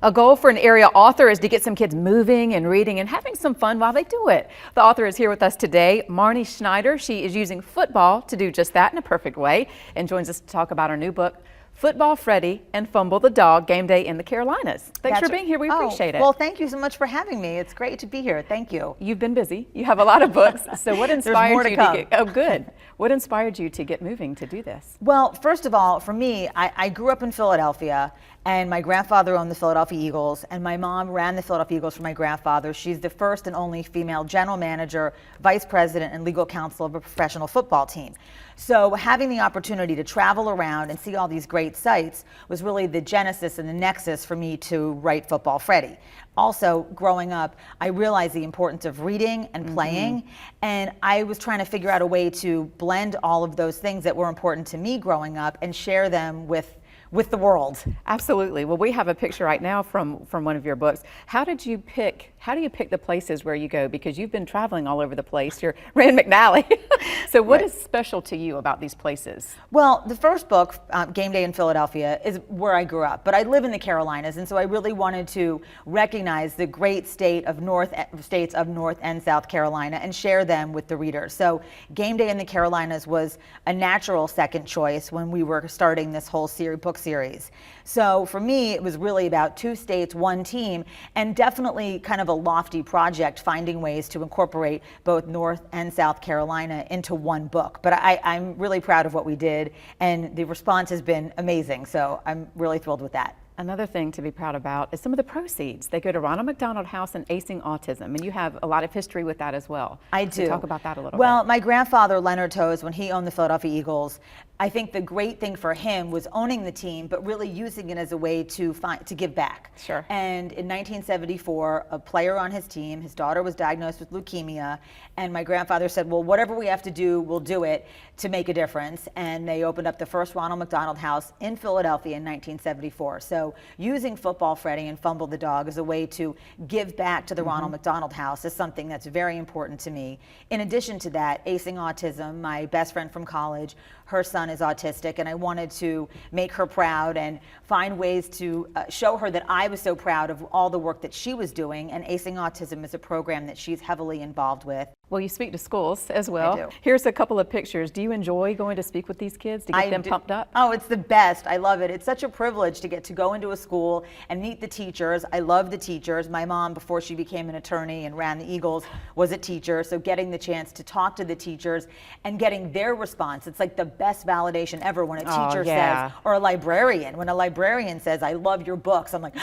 A goal for an area author is to get some kids moving and reading and having some fun while they do it. The author is here with us today, Marnie Schneider. She is using football to do just that in a perfect way and joins us to talk about her new book, Football, Freddie, and Fumble the Dog, Game Day in the Carolinas. Thanks for being here. We appreciate it. Well, thank you so much for having me. It's great to be here. Thank you. You've been busy. You have a lot of books. So what inspired you to get, oh good. What inspired you to get moving to do this? Well, first of all, for me, I grew up in Philadelphia, and my grandfather owned the Philadelphia Eagles, and my mom ran the Philadelphia Eagles for my grandfather. She's the first and only female general manager, vice president, and legal counsel of a professional football team. So having the opportunity to travel around and see all these great sites was really the genesis and the nexus for me to write Football, Freddie. Also, growing up, I realized the importance of reading and playing, and I was trying to figure out a way to blend all of those things that were important to me growing up and share them with the world. Absolutely. Well, we have a picture right now from one of your books. How do you pick the places where you go? Because you've been traveling all over the place. You're Rand McNally. So what is special to you about these places? Well, the first book, Game Day in Philadelphia, is where I grew up, but I live in the Carolinas, and so I really wanted to recognize the great states of North and South Carolina and share them with the readers. So Game Day in the Carolinas was a natural second choice when we were starting this whole book series. So for me, it was really about 2 states, 1 team, and definitely kind of a lofty project, finding ways to incorporate both North and South Carolina into one book. But I'm really proud of what we did, and the response has been amazing. So I'm really thrilled with that. Another thing to be proud about is some of the proceeds. They go to Ronald McDonald House and Acing Autism, and you have a lot of history with that as well. I do. So talk about that a little bit. Well, my grandfather, Leonard Toes, when he owned the Philadelphia Eagles, I think the great thing for him was owning the team, but really using it as a way to give back. Sure. And in 1974, a player on his team, his daughter was diagnosed with leukemia, and my grandfather said, well, whatever we have to do, we'll do it to make a difference. And they opened up the first Ronald McDonald House in Philadelphia in 1974. So using Football, Freddie, and Fumble the Dog as a way to give back to the Ronald McDonald House is something that's very important to me. In addition to that, Acing Autism, my best friend from college, her son is autistic, and I wanted to make her proud and find ways to show her that I was so proud of all the work that she was doing, and Acing Autism is a program that she's heavily involved with. Well, you speak to schools as well. I do. Here's a couple of pictures. Do you enjoy going to speak with these kids to get them pumped up? Oh, it's the best. I love it. It's such a privilege to get to go into a school and meet the teachers. I love the teachers. My mom, before she became an attorney and ran the Eagles, was a teacher. So getting the chance to talk to the teachers and getting their response, it's like the best validation ever when a teacher says, or a librarian, when a librarian says, I love your books. I'm like,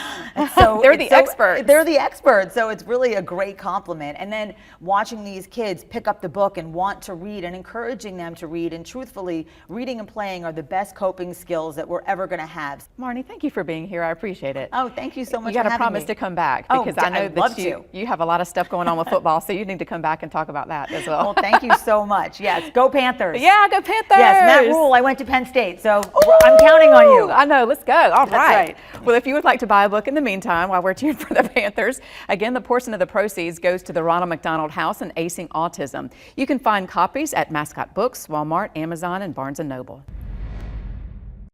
so they're the experts. They're the experts. So it's really a great compliment. And then watching these kids pick up the book and want to read and encouraging them to read, and truthfully, reading and playing are the best coping skills that we're ever going to have. Marnie, thank you for being here. I appreciate it. Oh, thank you so much. You got to promise to come back, because I know that you have a lot of stuff going on with football, so you need to come back and talk about that as well. Well, thank you so much. Yes, go Panthers. Yeah, go Panthers. Yes, Matt Rule. I went to Penn State, so I'm counting on you. I know. Let's go. All right. That's right. Well, if you would like to buy a book in the meantime while we're cheering for the Panthers, again, the portion of the proceeds goes to the Ronald McDonald House and Acing Autism. You can find copies at Mascot Books, Walmart, Amazon, and Barnes & Noble.